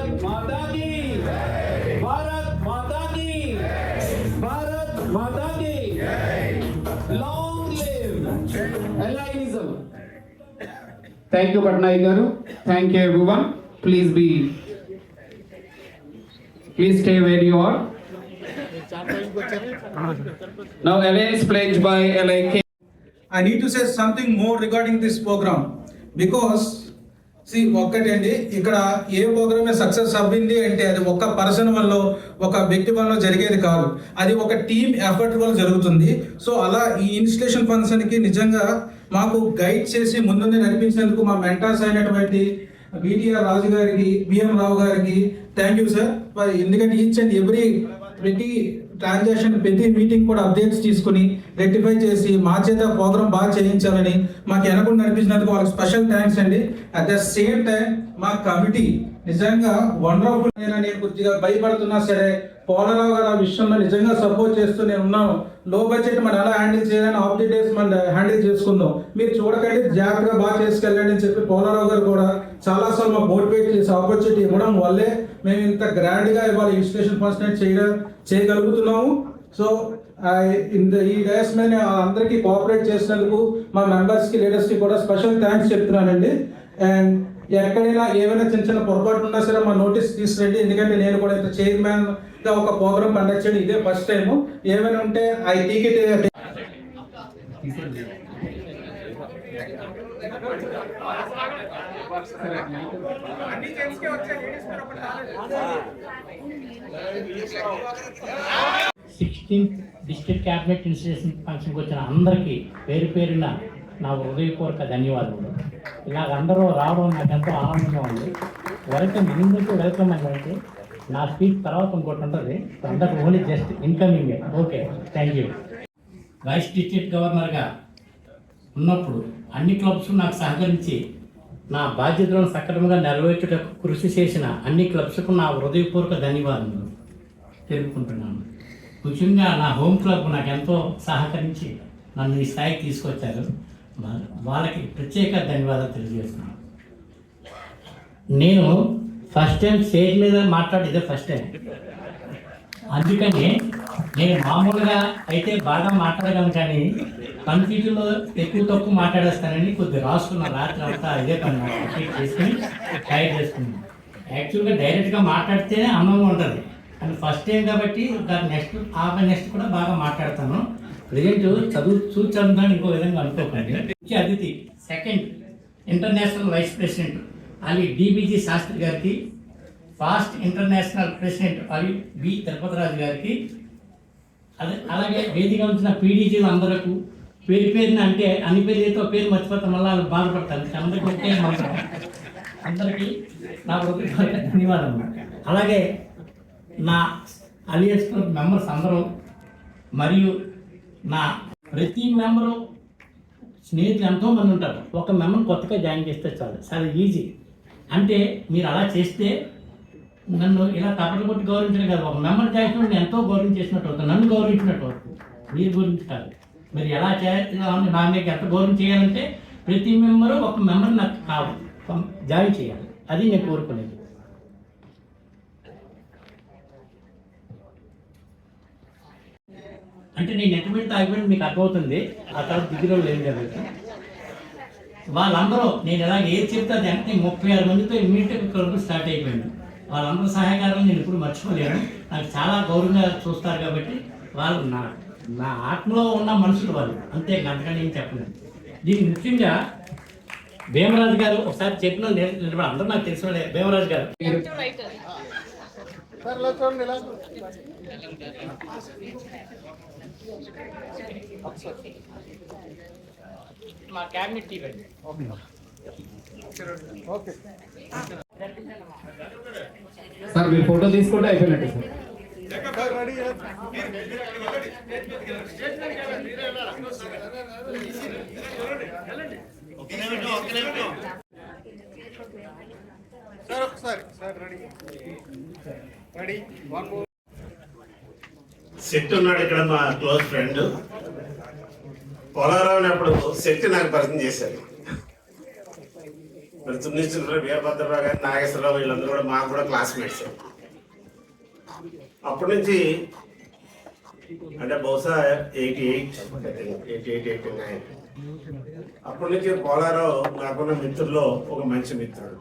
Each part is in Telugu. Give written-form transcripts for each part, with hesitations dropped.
भारत माता की, भारत माता की, भारत माता की। Long live Allianism. Thank you, Patnaik garu. Thank you, everyone. Please stay where you are. Now, LA is pledged by LIK. I need to say something more regarding this program because ఒక్కటండి, ఇక్కడ ఏ ప్రోగ్రామ్ సక్సెస్ అవ్వింది అంటే అది ఒక పర్సన్ వల్ల, ఒక వ్యక్తి వల్ల జరిగేది కాదు, అది ఒక టీమ్ ఎఫర్ట్ వల్ల జరుగుతుంది. సో అలా ఈ ఇన్స్టిట్యూషన్ ఫంక్షన్కి నిజంగా మాకు గైడ్ చేసి ముందుండి నడిపించినందుకు మా మెంటార్స్ అయినటువంటి బిటిఆర్ రాజు గారికి, బిఎం రావు గారికి థ్యాంక్ యూ సార్. ఎందుకంటే ఈచ్ అండ్ ఎవ్రీ ప్రతి ట్రాన్సాక్షన్, ప్రతి మీటింగ్ కూడా అప్డేట్స్ తీసుకుని రెక్టిఫై చేసి మా చేత ప్రోగ్రామ్ బాగా చేయించాలని మాకు వెనకుండా నడిపించినందుకు వాళ్ళకి స్పెషల్ థ్యాంక్స్ అండి. అట్ ద సేమ్ టైం మా కమిటీ నిజంగా వండర్ఫుల్. నేను కొద్దిగా భయపడుతున్నా సరే పోలరావు గారు ఆ విషయంలో నిజంగా సపోర్ట్ చేస్తూ నేను ఉన్నాను. లో బడ్జెట్ మనం ఎలా హ్యాండిల్ చేయాలని ఆఫ్ ది డేస్ మనం హ్యాండిల్ చేసుకుందాం, మీరు చూడకండి, జాగ్రత్తగా బాగా చేసుకెళ్ళండి అని చెప్పి పోలరావు గారు కూడా చాలాసార్లు మాకు మోటివేట్ చేసి ఆపర్చునిటీ ఇవ్వడం వల్లే మేము ఇంత గ్రాండ్గా ఇవాళ ఇన్స్టిట్యూషన్ ఫంక్షన్ చేయగలుగుతున్నాము. సో ఈ డేస్ మీద అందరికీ కోఆపరేట్ చేసినందుకు మా మెంబర్స్కి, లీడర్స్కి కూడా స్పెషల్ థ్యాంక్స్ చెప్తున్నానండి. అండ్ ఎక్కడైనా ఏమైనా చిన్న చిన్న పొరపాటు ఉన్నా సరే మా నోటీస్ తీసుకురండి, ఎందుకంటే నేను కూడా ఇంత చైర్మన్గా ఒక ప్రోగ్రామ్ కండక్ట్ చేయడం ఇదే ఫస్ట్ టైము. ఏమైనా ఉంటే I take it. District cabinet institution ఫంక్షన్కి వచ్చిన అందరికీ పేరు పేరున నా హృదయపూర్వక ధన్యవాదాలు. ఇలాగ అందరూ రావడం నాకు ఎంతో ఆనందంగా ఉంది. వెల్కమ్, అందరికీ వెల్కమ్ అంటే నా స్పీచ్ తర్వాత ఇంకోటి ఉంటుంది, అందరికి only just incoming. Okay, thank you. Vice district గవర్నర్గా ఉన్నప్పుడు అన్ని క్లబ్స్ నాకు సహకరించి నా బాధ్యతలను సక్రమంగా నెరవేర్చుటకు కృషి చేసిన అన్ని క్లబ్స్కు నా హృదయపూర్వక ధన్యవాదాలు తెలుపుకుంటున్నాను. ముఖ్యంగా నా హోమ్ క్లబ్ నాకు ఎంతో సహకరించి నన్ను ఈ స్థాయికి తీసుకొచ్చారు, వాళ్ళకి ప్రత్యేక ధన్యవాదాలు తెలియజేస్తున్నాను. నేను ఫస్ట్ టైం స్టేజ్ మీద ఇదే ఫస్ట్ టైం, అందుకని నేను మామూలుగా అయితే బాగా మాట్లాడగలను, కానీ కన్ఫ్యూజన్లో ఎక్కువ తక్కువ మాట్లాడేస్తానని కొద్దిగా రాసుకున్న రాత్రి అంతా ఇదే పని చేసుకుని టైర్ చేసుకున్నాను. యాక్చువల్గా డైరెక్ట్గా మాట్లాడితేనే అందంగా ఉంటుంది, కానీ ఫస్ట్ టైం కాబట్టి దాని నెక్స్ట్ కూడా బాగా మాట్లాడతాను. ప్రజెంట్ చదువుతాను ఇంకో విధంగా అనుకోకండి. ముఖ్య అతిథి second international vice president ally DBG Shastri గారికి, first international president ally B Tirupathiraju గారికి, అలాగే వేదిక ఉంచిన పీడీజీలు అందరకు పేరు పేరున, అంటే అన్ని పేరుతో పేరు మర్చిపోతాం మళ్ళీ వాళ్ళు బాధపడతారు, అందరికీ ఒకే అందరికీ నా హృదయపూర్వక ధన్యవాదాలు. అలాగే నా అలియన్స్ క్లబ్ మెంబర్స్ అందరూ మరియు నా ప్రతి మెంబరు స్నేహితులు ఎంతోమంది ఉంటారు. ఒక మెంబర్ కొత్తగా జాయిన్ చేస్తే చాలు, చాలా ఈజీ. అంటే మీరు అలా చేస్తే నన్ను ఇలా తప్పటి కొట్టి గౌరవించడం కాదు, ఒక మెంబర్ జాయిన్ నేను ఎంతో గౌరవించేసినట్టు అవుతుంది, నన్ను గౌరవించినట్టు అవుతుంది. మీరు గురించి కాదు, మీరు ఎలా చేయాలి, నా మీకు ఎంత గౌరవం చేయాలంటే ప్రతి మెంబరు ఒక మెంబర్ నాకు కావాలి, జాయిన్ చేయాలి, అది నేను కోరుకునేది. అంటే నేను నెట్టబెడితే ఆగిపోయింది మీకు అర్థమవుతుంది, ఆ తర్వాత దిగులో లేదు కాబట్టి వాళ్ళందరూ నేను ఎలా ఏది చెప్తే అది అంటే 36 మందితో ఇమ్మీడియట్గా క్లబ్ స్టార్ట్ అయిపోయింది. వాళ్ళందరూ సహాయకారం నేను ఎప్పుడు మర్చిపోలేను, నాకు చాలా గౌరవంగా చూస్తారు కాబట్టి వాళ్ళు నా ఆత్మలో ఉన్న మనుషులు వాళ్ళు, అంతే, అంతగా నేను చెప్పలేదు. దీనికి ముఖ్యంగా భీమరాజు గారు ఒకసారి చెప్పిన నిలబడి అందరూ నాకు తెలిసిన భీమరాజు గారు మా క్యాబినెట్ టీం అండి. ఓకే సార్, మీరు ఫోటో తీసుకుంటే అయిపోయినట్టు సార్. సెట్ ఉన్నాడు ఇక్కడ, మా క్లోజ్ ఫ్రెండ్ పోలారావు అప్పుడు సెట్ నాకు పరిచయం చేశారు. మరి సునీశ్వరరావు, వీరభద్రరావు గారు, నాగేశ్వరరావు వీళ్ళందరూ కూడా మాకు కూడా క్లాస్మేట్స్. అప్పటి నుంచి అంటే బహుశా 88, 89 అప్పటి నుంచి పోలారావు నాకున్న మిత్రుల్లో ఒక మంచి మిత్రుడు.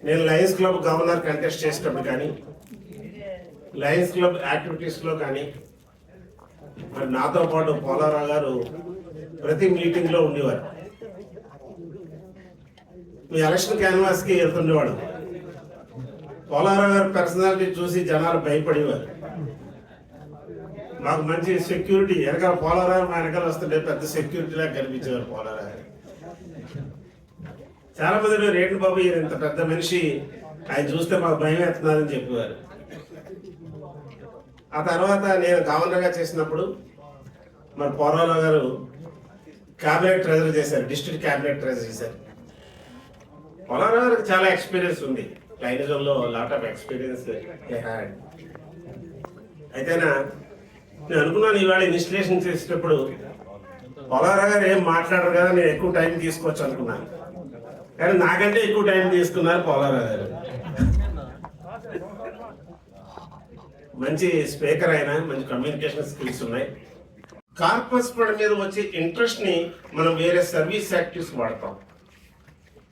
నేను లయన్స్ క్లబ్ గవర్నర్ కంటెస్ట్ చేసేటప్పుడు కానీ, లయన్స్ క్లబ్ యాక్టివిటీస్లో కానీ మరి నాతో పాటు పోలారావు గారు ప్రతి మీటింగ్లో ఉండేవారు. మీ ఎలక్షన్ క్యాన్వాస్కి వెళ్తుండేవాడు. పోలారావు గారి పర్సనాలిటీ చూసి జనాలు భయపడేవారు. మాకు మంచి సెక్యూరిటీ, వెనకాల పోలారావు మా వెనకాల వస్తుంటే పెద్ద సెక్యూరిటీలా కనిపించేవారు పోలారావు గారు. చాలా మంది రేటు బాబు ఇంత పెద్ద మనిషి, ఆయన చూస్తే మాకు భయం వేస్తున్నారని చెప్పేవారు. ఆ తర్వాత నేను గవర్నర్గా చేసినప్పుడు మరి పోలారావు గారు క్యాబినెట్ ట్రెజరీ చేశారు, డిస్ట్రిక్ట్ క్యాబినెట్ ట్రెజరీ చేశారు. పోలారావు గారికి చాలా ఎక్స్పీరియన్స్ ఉంది, లైనిజంలో లాట్ ఆఫ్ ఎక్స్పీరియన్స్ హ్యాడ్. అయితేనా నేను అనుకున్నాను ఈవేళ ఇన్స్టలేషన్ చేసేటప్పుడు పోలారావు గారు ఏం మాట్లాడరు కదా, నేను ఎక్కువ టైం తీసుకోవచ్చు అనుకున్నాను. కానీ నాకంటే ఎక్కువ టైం తీసుకున్నారు పోలారావు గారు. మంచి స్పీకర్ అయినా, మంచి కమ్యూనికేషన్ స్కిల్స్ ఉన్నాయి. కార్పస్ ఫండ్ మీద వచ్చే ఇంట్రెస్ట్ ని మనం వేరే సర్వీస్ యాక్టివిటీస్ వాడతాం.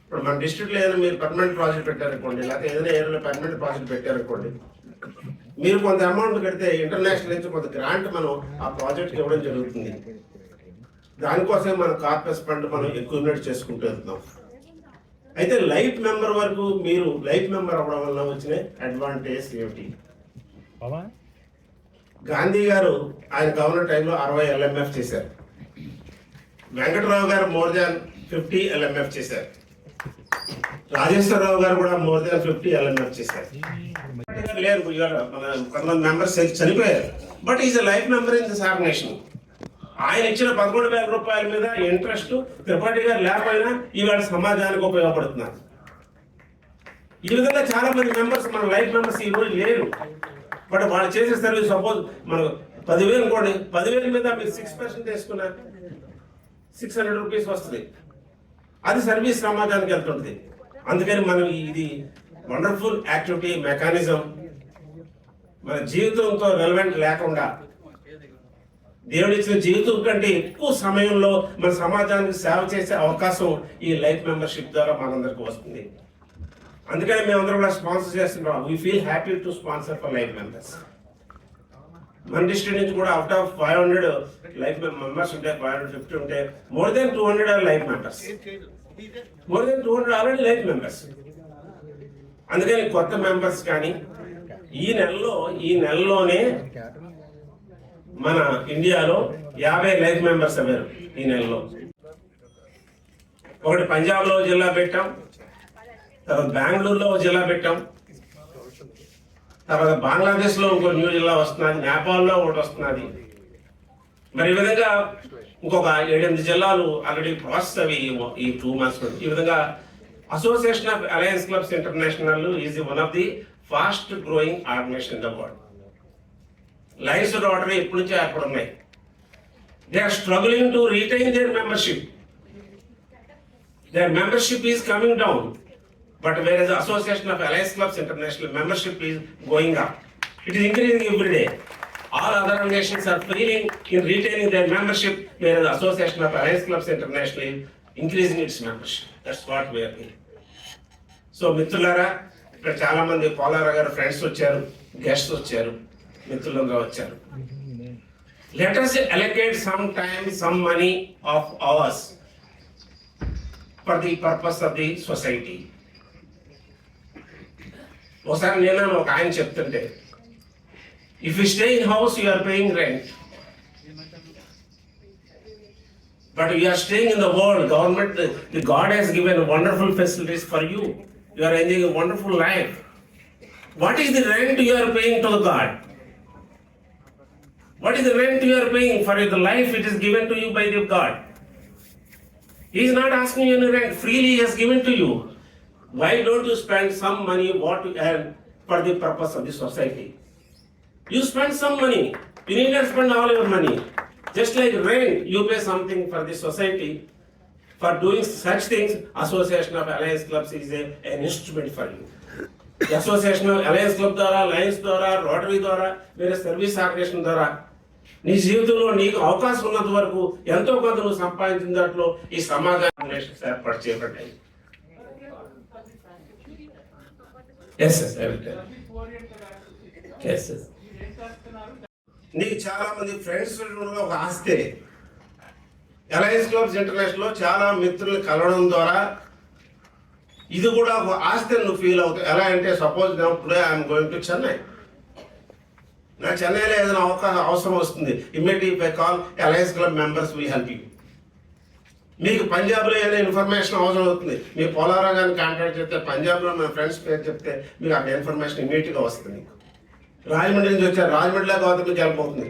ఇప్పుడు మన డిస్ట్రిక్ట్లో ఏదైనా మీరు పర్మనెంట్ ప్రాజెక్ట్ పెట్టారనుకోండి, లేకపోతే ఏదైనా ఏరియాలో పర్మనెంట్ ప్రాజెక్ట్ పెట్టారనుకోండి, మీరు కొంత అమౌంట్ కడితే ఇంటర్నేషనల్ నుంచి కొంత గ్రాంట్ మనం ఆ ప్రాజెక్ట్కి ఇవ్వడం జరుగుతుంది. దానికోసం మన కార్పస్ ఫండ్ మనం ఎక్విప్మెంట్ చేసుకుంటూ వెళ్తున్నాం. అయితే లైఫ్ మెంబర్ వరకు మీరు లైఫ్ మెంబర్ అవ్వడం వల్ల వచ్చిన అడ్వాంటేజ్ ఏమిటి? గాంధీ గారు ఆయన గవర్నర్ టైంలో 60 LMF చేశారు. వెంకటరావు గారు మోర్ దాన్ 50 LMF చేశారు. రాజేశ్వరరావు గారు కూడా మోర్ దాన్ 50 LMF చేశారు. లేరు, కొంతమంది మెంబర్స్ చనిపోయారు. But is a life member in this organization. ఆయన ఇచ్చిన 11,000 రూపాయల మీద ఇంట్రెస్ట్ త్రిపాఠి గారు లేకపోయినా ఇవాళ సమాజానికి ఉపయోగపడుతున్నారు. ఈ విధంగా చాలా మంది మెంబర్స్ మన లైఫ్ మెంబర్స్ ఈ రోజు లేరు. బట్ వాళ్ళు చేసే సర్వీస్ సపోజ్ మనకు 10,000 అనుకోండి, 10,000 మీద మీరు 6% వేసుకున్నారు, 600 రూపీస్ వస్తుంది. అది సర్వీస్ సమాజానికి వెళ్తుంది. అందుకని మనం ఇది వండర్ఫుల్ యాక్టివిటీ మెకానిజం మన జీవితంతో రెలవెంట్ లేకుండా దేవుడు ఇచ్చిన జీవితం కంటే ఎక్కువ సమయంలో మన సమాజానికి సేవ చేసే అవకాశం ఈ లైఫ్ మెంబర్షిప్ ద్వారా మనందరికి వస్తుంది. అందుకని మేమందరం కూడా స్పాన్సర్ చేస్తున్నాం. We feel happy to sponsor for life members. మన డిస్ట్రిక్ట్ నుంచి కూడా అవుట్ ఆఫ్ 500 లైఫ్ మెంబర్స్ ఉంటే 550 ఉంటే more than 200 are life members. More than 200 already life members. అందుకని కొత్త మెంబర్స్ కానీ ఈ నెలలోనే మన ఇండియాలో 50 లైఫ్ మెంబర్స్ అయ్యారు. ఈ నెలలో ఒకటి పంజాబ్లో జిల్లా పెట్టాం, తర్వాత బెంగళూరులో జిల్లా పెట్టాం, తర్వాత బంగ్లాదేశ్లో ఇంకో న్యూ జిల్లా వస్తున్నది, నేపాల్లో ఒకటి వస్తున్నది. మరి ఈ విధంగా ఇంకొక 7-8 జిల్లాలు ఆల్రెడీ ప్రాసెస్ అవి ఈ 2 months. ఈ విధంగా association of alliance clubs international is one of the fast growing organization in the world. Lions Rotary ఇప్పటి నుంచి ఏర్పడున్నాయి. They are struggling to retain their membership. Their membership is coming down, but whereas the Association of Alliance Clubs International membership is going up. It is increasing every day. All other nations are failing in retaining their membership, whereas the Association of Alliance Clubs International is increasing its membership. That's what we are doing. So, మిత్రులారా, ఇక్కడ చాలా మంది పోలారావు గారు ఫ్రెండ్స్ వచ్చారు, గెస్ట్స్ వచ్చారు, మిత్రులుగా వచ్చారు. Let us allocate some time, some money of ours for the purpose of the society. ఒకసారి నేను ఒక ఆయన చెప్తుంటే, if you stay in house you are paying rent, but you are staying in the world. Government, the God has given wonderful facilities for you. You are enjoying a wonderful life. What is the rent you are paying to the God? What is the rent you are paying for the life it is given to you by the God? He is not asking you any rent. Freely He has given to you. Why don't you spend some money what you earn for the purpose of the society? You spend some money. You need not spend all your money. Just like rent, you pay something for the society, For doing such things, Association of Alliance Clubs is an instrument for you. Association alliance club ద్వారా, లయన్స్ ద్వారా, రోటరీ ద్వారా, వేరే సర్వీస్ ఆర్గనైజేషన్ ద్వారా నీ జీవితంలో నీకు అవకాశం ఉన్నంత వరకు ఎంతో కొంత నువ్వు సంపాదించిన దాంట్లో ఈ సమాజ ఆర్గనైజేషన్స్ ఏర్పాటు చేయబడ్డాయి. నీకు చాలా మంది ఫ్రెండ్స్ ఒక ఆస్తి. అలయన్స్ క్లబ్స్ ఇంటర్నేషనల్ లో చాలా మిత్రులు కలవడం ద్వారా ఇది కూడా ఒక ఆస్తి నువ్వు ఫీల్ అవుతావు. ఎలా అంటే suppose today I'm going to Chennai. నాకు చెన్నైలో ఏదైనా అవసరం వస్తుంది, immediately call alliance club members will help you. మీకు పంజాబ్లో ఏదైనా ఇన్ఫర్మేషన్ అవసరం అవుతుంది, మీ పోలారావు గారిని కాంటాక్ట్ చేస్తే పంజాబ్లో మన ఫ్రెండ్స్ పేరు చెప్తే మీకు అక్కడ ఇన్ఫర్మేషన్ ఇమీడియట్గా వస్తుంది. మీకు రాజమండ్రి నుంచి వచ్చారు, రాజమండ్రిలో గౌతమికి వెళ్ళిపోతుంది.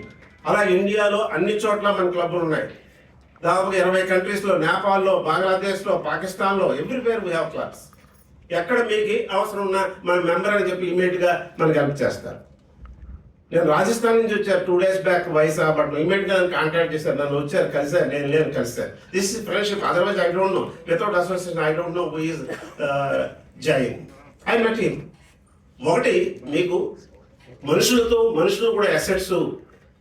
అలా ఇండియాలో అన్ని చోట్ల మన క్లబ్లు ఉన్నాయి. దాదాపు 20 కంట్రీస్లో, నేపాల్లో, బంగ్లాదేశ్లో, పాకిస్తాన్లో ఎవ్రీవేర్ వీ హ్యావ్ క్లబ్స్. ఎక్కడ మీకు అవసరం ఉన్నా మన మెంబర్ అని చెప్పి ఇమీడియట్గా మనకి హెల్ప్ చేస్తారు. నేను రాజస్థాన్ నుంచి వచ్చారు 2 days బ్యాక్ వైసా, బట్ ఇమీడియట్గా నన్ను కాంటాక్ట్ చేశారు, నన్ను వచ్చారు, కలిసారు, నేను లేను, కలిసారు. This is friendship. Otherwise I don't know, without association I don't know who is Jain. I met him. ఒకటి, మీకు మనుషులు కూడా అసెట్స్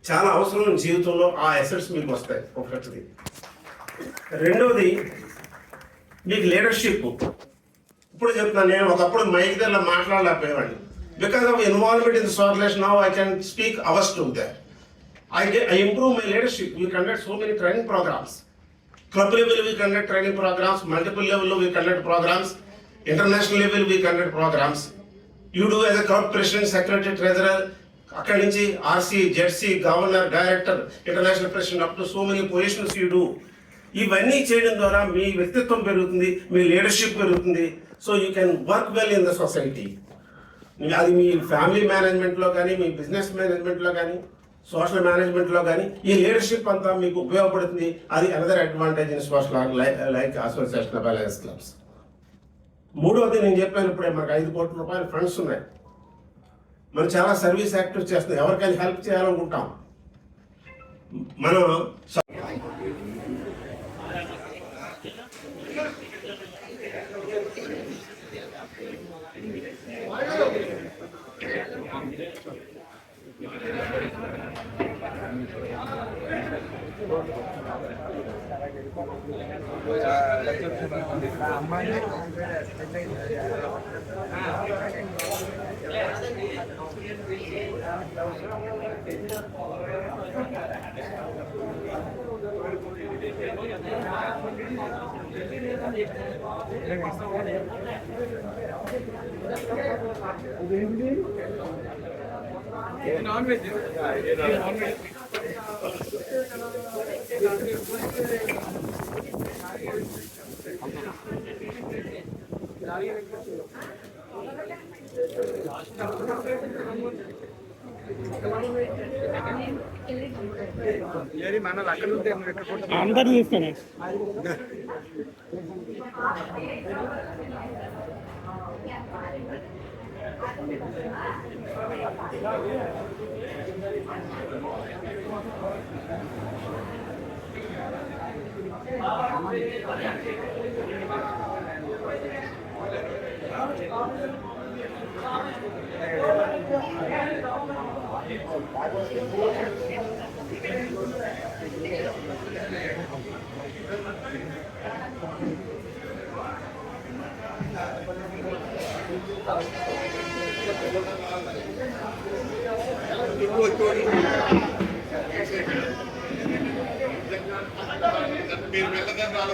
చాలా అవసరం జీవితంలో. ఆ అసెట్స్ మీకు వస్తాయి ఒకటి. రెండవది మీకు లీడర్షిప్. ఇప్పుడు చెప్తున్నాను, నేను ఒకప్పుడు మైక్ దగ్గర మాట్లాడలేకపోయేవాడిని. Because of involvement in this organization now I can speak hours to there. I improve my leadership. We conduct so many training programs. Club level we conduct training programs, multiple level we conduct programs, international level we conduct programs. You do as a club president, secretary, treasurer, అక్కడి నుంచి RC, ZC, governor, director, international president, up to so many positions you do. ఇవన్నీ చేయడం ద్వారా మీ వ్యక్తిత్వం పెరుగుతుంది, మీ లీడర్షిప్ పెరుగుతుంది. So you can work well in the society. అది మీ ఫ్యామిలీ మేనేజ్మెంట్లో కానీ, మీ బిజినెస్ మేనేజ్మెంట్లో కానీ, సోషల్ మేనేజ్మెంట్లో కానీ ఈ లీడర్షిప్ అంతా మీకు ఉపయోగపడుతుంది. అది another advantage in social like association of alliance clubs. మూడవది, నేను చెప్పాను ఇప్పుడే, మనకు 5 కోట్ల రూపాయల ఫండ్స్ ఉన్నాయి. మనం చాలా సర్వీస్ యాక్టివిటీస్ చేస్తాం, ఎవరికైనా హెల్ప్ చేయాలనుకుంటాం. మనం నాన్ వెజ్ మన అక్కడ ఉంటే అందరు తీస్తాను. మీరు వెళ్ళదని రాదు.